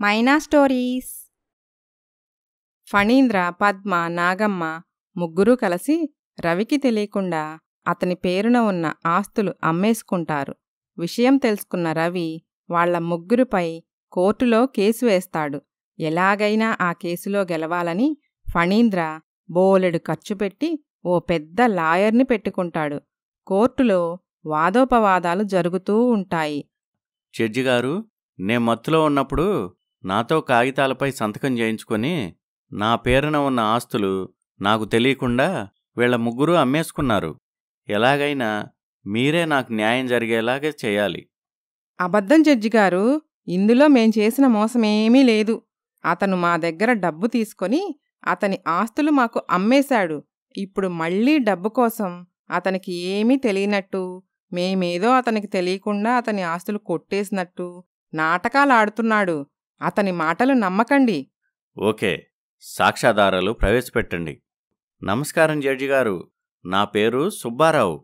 మైనా stories. Phanindra, Padma, Nagamma ముగ్గురూ కలిసి రవికి తెలియకుండా అతని పేరున ఉన్న ఆస్తులు అమ్మేసుకుంటారు. విషయం తెలుసుకున్న రవి వాళ్ల ముగ్గురిపై కోర్టులో కేసు వేస్తాడు. ఎలాగైనా ఆ కేసులో గెలవాలని ఫణీంద్ర బోలెడు ఖర్చుపెట్టి ఓ పెద్ద లాయర్ని పెట్టుకుంటాడు. కోర్టులో వాదోపవాదాలు జరుగుతూ ఉంటాయి. జడ్జిగారు, నే మత్తులో ఉన్నప్పుడు నాతో కాగితాలపై సంతకం చేయించుకొని నా పేరున ఉన్న ఆస్తులు నాకు తెలియకుండా వీళ్ల ముగ్గురూ అమ్మేసుకున్నారు. ఎలాగైనా మీరే నాకు న్యాయం జరిగేలాగే చేయాలి. అబద్ధం జడ్జిగారు, ఇందులో మేం చేసిన మోసమేమీ లేదు. అతను మా దగ్గర డబ్బు తీసుకొని అతని ఆస్తులు మాకు అమ్మేశాడు. ఇప్పుడు మళ్లీ డబ్బు కోసం అతనికి ఏమీ తెలియనట్టు, మేమేదో అతనికి తెలియకుండా అతని ఆస్తులు కొట్టేసినట్టు నాటకాలాడుతున్నాడు. అతని మాటలు నమ్మకండి. ఓకే, సాక్ష్యాధారాలు ప్రవేశపెట్టండి. నమస్కారం జడ్జిగారు, నా పేరు సుబ్బారావు.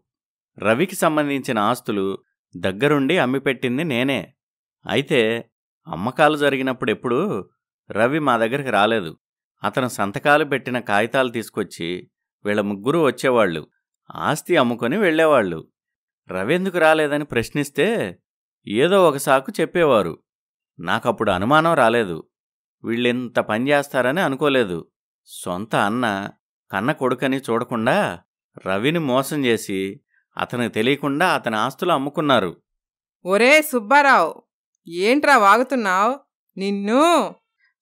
రవికి సంబంధించిన ఆస్తులు దగ్గరుండి అమ్మిపెట్టింది నేనే. అయితే అమ్మకాలు జరిగినప్పుడెప్పుడూ రవి మా దగ్గరికి రాలేదు. అతను సంతకాలు పెట్టిన కాగితాలు తీసుకొచ్చి వీళ్ళ ముగ్గురూ వచ్చేవాళ్లు, ఆస్తి అమ్ముకొని వెళ్లేవాళ్లు. రవెందుకు రాలేదని ప్రశ్నిస్తే ఏదో ఒక సాకు చెప్పేవారు. నాకప్పుడు అనుమానం రాలేదు. వీళ్ళెంత పనిచేస్తారని అనుకోలేదు. సొంత అన్న కన్న కొడుకని చూడకుండా రవిని మోసం చేసి అతనికి తెలియకుండా అతని ఆస్తులు అమ్ముకున్నారు. ఒరే సుబ్బారావు, ఏంట్రా వాగుతున్నావు? నిన్ను...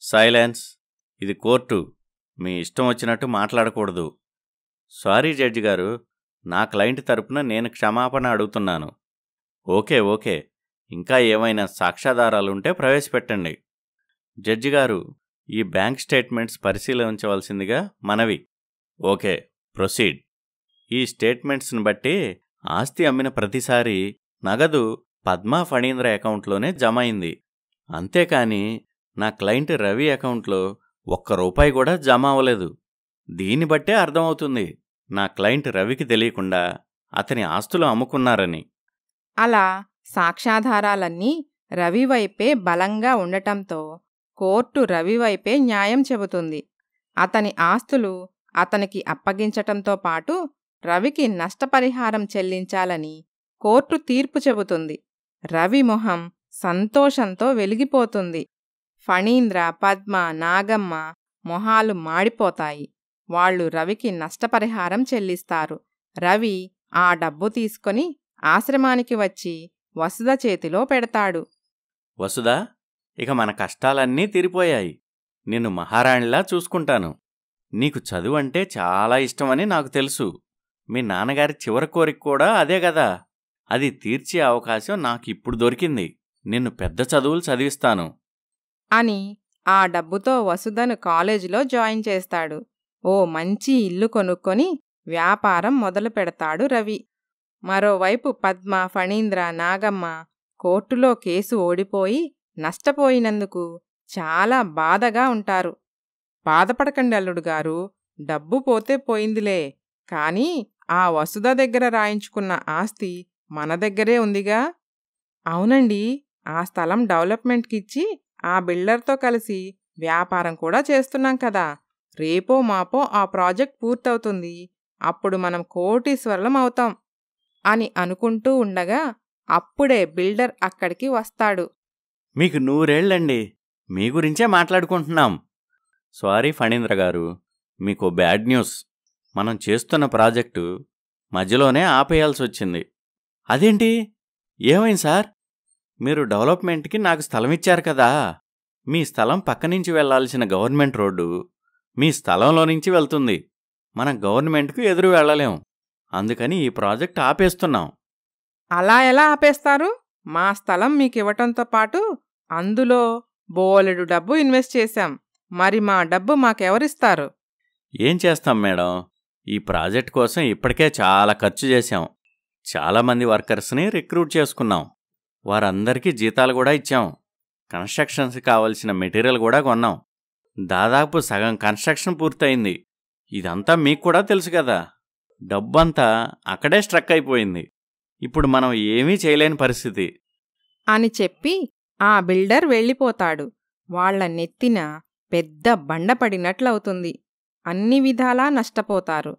సైలెన్స్. ఇది కోర్టు. మీ ఇష్టం వచ్చినట్టు మాట్లాడకూడదు. సారీ జడ్జి గారు, నా క్లయింట్ తరపున నేను క్షమాపణ అడుగుతున్నాను. ఓకే ఓకే, ఇంకా ఏమైనా సాక్ష్యాధారాలుంటే ప్రవేశపెట్టండి. జడ్జిగారు, ఈ బ్యాంక్ స్టేట్మెంట్స్ పరిశీలించవలసిందిగా మనవి. Okay, proceed. ఈ స్టేట్మెంట్స్ని బట్టి ఆస్తి అమ్మిన ప్రతిసారి నగదు పద్మా ఫణీంద్ర అకౌంట్లోనే జమ అయింది. అంతేకాని నా క్లయింట్ రవి అకౌంట్లో ₹1 కూడా జమ అవ్వలేదు. దీన్ని బట్టే అర్థమవుతుంది నా క్లయింట్ రవికి తెలియకుండా అతని ఆస్తులు అమ్ముకున్నారని. అలా సాక్ష్యాధారాలన్నీ రవివైపే బలంగా ఉండటంతో కోర్టు రవివైపే న్యాయం చెబుతుంది. అతని ఆస్తులు అతనికి అప్పగించటంతో పాటు రవికి నష్టపరిహారం చెల్లించాలని కోర్టు తీర్పు చెబుతుంది. రవి మొహం సంతోషంతో వెలిగిపోతుంది. ఫణీంద్ర, పద్మ, నాగమ్మ మొహాలు మాడిపోతాయి. వాళ్లు రవికి నష్టపరిహారం చెల్లిస్తారు. రవి ఆ డబ్బు తీసుకొని ఆశ్రమానికి వచ్చి వసుధ చేతిలో పెడతాడు. వసుధా, ఇక మన కష్టాలన్నీ తీరిపోయాయి. నిన్ను మహారాణిలా చూసుకుంటాను. నీకు చదువంటే చాలా ఇష్టమని నాకు తెలుసు. మీ నాన్నగారి చివరి కోరిక కూడా అదే గదా. అది తీర్చే అవకాశం నాకిప్పుడు దొరికింది. నిన్ను పెద్ద చదువులు చదివిస్తాను అని ఆ డబ్బుతో వసుధను కాలేజీలో జాయిన్ చేస్తాడు. ఓ మంచి ఇల్లు కొనుక్కొని వ్యాపారం మొదలు పెడతాడు రవి. మరోవైపు పద్మ, ఫణీంద్ర, నాగమ్మ కోర్టులో కేసు ఓడిపోయి నష్టపోయినందుకు చాలా బాధగా ఉంటారు. బాధపడకండి అల్లుడుగారు, డబ్బు పోతే పోయిందిలే. కాని ఆ వసుధ దగ్గర రాయించుకున్న ఆస్తి మన దగ్గరే ఉందిగా. అవునండి, ఆ స్థలం డెవలప్మెంట్కిచ్చి ఆ బిల్డర్తో కలిసి వ్యాపారం కూడా చేస్తున్నాం కదా. రేపో మాపో ఆ ప్రాజెక్ట్ పూర్తవుతుంది. అప్పుడు మనం కోటీశ్వరులం అవుతాం అని అనుకుంటూ ఉండగా అప్పుడే బిల్డర్ అక్కడికి వస్తాడు. మీకు 100 ఏళ్లండి. మీ గురించే మాట్లాడుకుంటున్నాం. సారీ ఫణీంద్ర గారు, మీకు బ్యాడ్ న్యూస్. మనం చేస్తున్న ప్రాజెక్టు మధ్యలోనే ఆపేయాల్సొచ్చింది. అదేంటి? ఏమైంది సార్? మీరు డెవలప్మెంట్కి నాకు స్థలం ఇచ్చారు కదా. మీ స్థలం పక్కనుంచి వెళ్లాల్సిన గవర్నమెంట్ రోడ్డు మీ స్థలంలో నుంచి వెళ్తుంది. మనం గవర్నమెంట్కు ఎదురు వెళ్లలేం. అందుకని ఈ ప్రాజెక్ట్ ఆపేస్తున్నాం. అలా ఎలా ఆపేస్తారు? మా స్థలం మీకివ్వటంతో పాటు అందులో బోలెడు డబ్బు ఇన్వెస్ట్ చేశాం. మరి మా డబ్బు మాకెవరిస్తారు? ఏం చేస్తాం మేడం, ఈ ప్రాజెక్ట్ కోసం ఇప్పటికే చాలా ఖర్చు చేశాం. చాలామంది వర్కర్స్ని రిక్రూట్ చేసుకున్నాం. వారందరికీ జీతాలు కూడా ఇచ్చాం. కన్స్ట్రక్షన్స్కి కావలసిన మెటీరియల్ కూడా కొన్నాం. దాదాపు సగం కన్స్ట్రక్షన్ పూర్తయింది. ఇదంతా మీకు కూడా తెలుసు కదా. డబ్బంతా అక్కడే స్ట్రక్ అయిపోయింది. ఇప్పుడు మనం ఏమీ చేయలేని పరిస్థితి అని చెప్పి ఆ బిల్డర్ వెళ్ళిపోతాడు. వాళ్ల నెత్తిన పెద్ద బండ పడినట్లవుతుంది. అన్ని విధాలా నష్టపోతారు.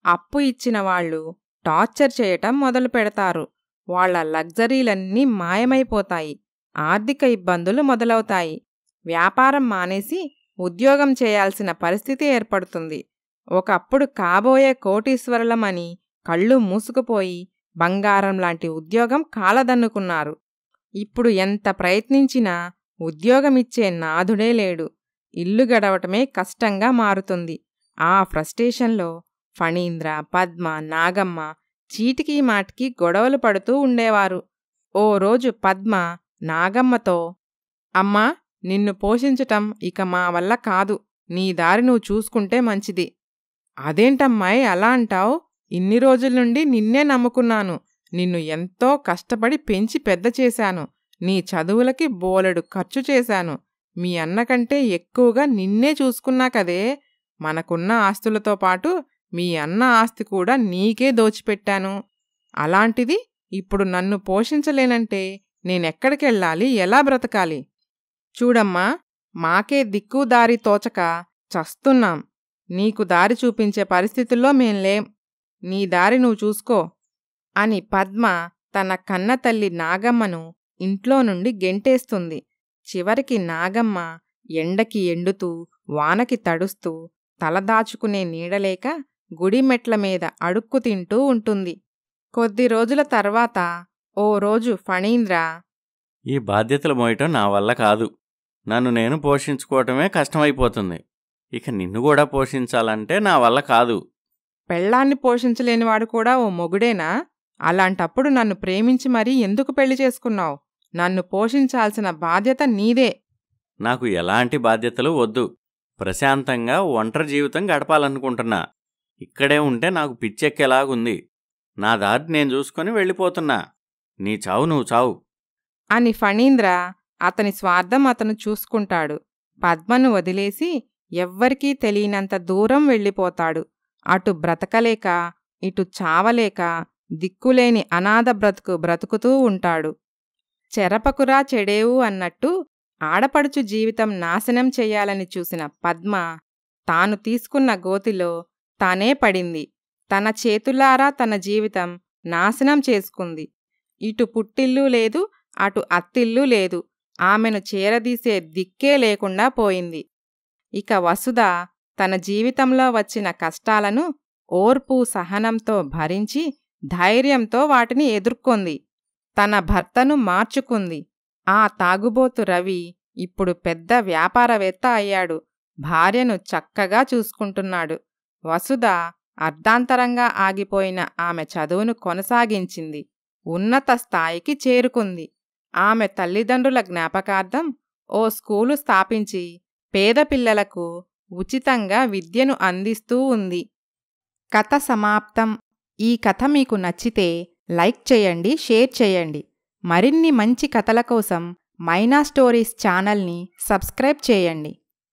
అప్పు ఇచ్చిన వాళ్ళు టార్చర్ చేయటం మొదలు పెడతారు. వాళ్ల లగ్జరీలన్నీ మాయమైపోతాయి. ఆర్థిక ఇబ్బందులు మొదలవుతాయి. వ్యాపారం మానేసి ఉద్యోగం చేయాల్సిన పరిస్థితి ఏర్పడుతుంది. ఒకప్పుడు కాబోయే కోటీశ్వరులమని కళ్ళు మూసుకుపోయి బంగారం లాంటి ఉద్యోగం కాలదన్నుకున్నారు. ఇప్పుడు ఎంత ప్రయత్నించినా ఉద్యోగమిచ్చే నాథుడే లేడు. ఇల్లు గడవటమే కష్టంగా మారుతుంది. ఆ ఫ్రస్ట్రేషన్లో ఫణీంద్ర, పద్మ, నాగమ్మ చీటికీ మాటికి గొడవలు పడుతూ ఉండేవారు. ఓ రోజు పద్మ నాగమ్మతో, అమ్మా, నిన్ను పోషించటం ఇక మా వల్ల కాదు. నీ దారి నువ్వు చూసుకుంటే మంచిది. అదేంటమ్మాయి అలా అంటావు? ఇన్ని రోజుల నుండి నిన్నే నమ్ముకున్నాను. నిన్ను ఎంతో కష్టపడి పెంచి పెద్ద చేశాను. నీ చదువులకి బోలెడు ఖర్చు చేశాను. మీ అన్నకంటే ఎక్కువగా నిన్నే చూసుకున్నా కదే. మనకున్న ఆస్తులతో పాటు మీ అన్న ఆస్తి కూడా నీకే దోచిపెట్టాను. అలాంటిది ఇప్పుడు నన్ను పోషించలేనంటే నేనెక్కడికెళ్ళాలి? ఎలా బ్రతకాలి? చూడమ్మా, మాకే దిక్కు దారి తోచక చస్తున్నాం. నీకు దారి చూపించే పరిస్థితుల్లో మేం లేం. నీ దారి నువ్వు చూసుకో అని పద్మ తన కన్నతల్లి నాగమ్మను ఇంట్లో నుండి గెంటేస్తుంది. చివరికి నాగమ్మ ఎండకి ఎండుతూ, వానకి తడుస్తూ, తలదాచుకునే నీడలేక గుడిమెట్ల మీద అడుక్కు తింటూ ఉంటుంది. కొద్ది రోజుల తర్వాత ఓ రోజు ఫణీంద్ర, ఈ బాధ్యతలు మోయటం నా వల్ల కాదు. నన్ను నేను పోషించుకోవటమే కష్టమైపోతుంది. ఇక నిన్ను కూడా పోషించాలంటే నా వల్ల కాదు. పెళ్ళాన్ని పోషించలేనివాడు కూడా ఓ మొగుడేనా? అలాంటప్పుడు నన్ను ప్రేమించి మరీ ఎందుకు పెళ్లి చేసుకున్నావు? నన్ను పోషించాల్సిన బాధ్యత నీదే. నాకు ఎలాంటి బాధ్యతలు వద్దు. ప్రశాంతంగా ఒంటరి జీవితం గడపాలనుకుంటున్నా. ఇక్కడే ఉంటే నాకు పిచ్చెక్కేలాగుంది. నా దారి నేను చూసుకొని వెళ్ళిపోతున్నా. నీ చావు నువ్వు చావు అని ఫణీంద్ర అతని స్వార్థం అతను చూసుకుంటాడు. పద్మను వదిలేసి ఎవ్వరికీ తెలియనంత దూరం వెళ్ళిపోతాడు. అటు బ్రతకలేక ఇటు చావలేక దిక్కులేని అనాథ బ్రతుకు బ్రతుకుతూ ఉంటాడు. చెరపకురా చెడేవు అన్నట్టు ఆడపడుచు జీవితం నాశనం చెయ్యాలని చూసిన పద్మ తాను తీసుకున్న గోతిలో తానే పడింది. తన చేతులారా తన జీవితం నాశనం చేసుకుంది. ఇటు పుట్టిల్లు లేదు, అటు అత్తిల్లు లేదు. ఆమెను చేరదీసే దిక్కే లేకుండా పోయింది. ఇక వసుధ తన జీవితంలో వచ్చిన కష్టాలను ఓర్పు సహనంతో భరించి ధైర్యంతో వాటిని ఎదుర్కొంది. తన భర్తను మార్చుకుంది. ఆ తాగుబోతు రవి ఇప్పుడు పెద్ద వ్యాపారవేత్త అయ్యాడు. భార్యను చక్కగా చూసుకుంటున్నాడు. వసుధ అర్ధాంతరంగా ఆగిపోయిన ఆమె చదువును కొనసాగించింది. ఉన్నత స్థాయికి చేరుకుంది. ఆమె తల్లిదండ్రుల జ్ఞాపకార్థం ఓ స్కూలు స్థాపించి పేద పిల్లలకు ఉచితంగా విద్యను అందిస్తూ ఉంది. కథ సమాప్తం. ఈ కథ మీకు నచ్చితే లైక్ చేయండి, షేర్ చేయండి. మరిన్ని మంచి కథల కోసం మైనా స్టోరీస్ ఛానల్ని సబ్స్క్రైబ్ చేయండి.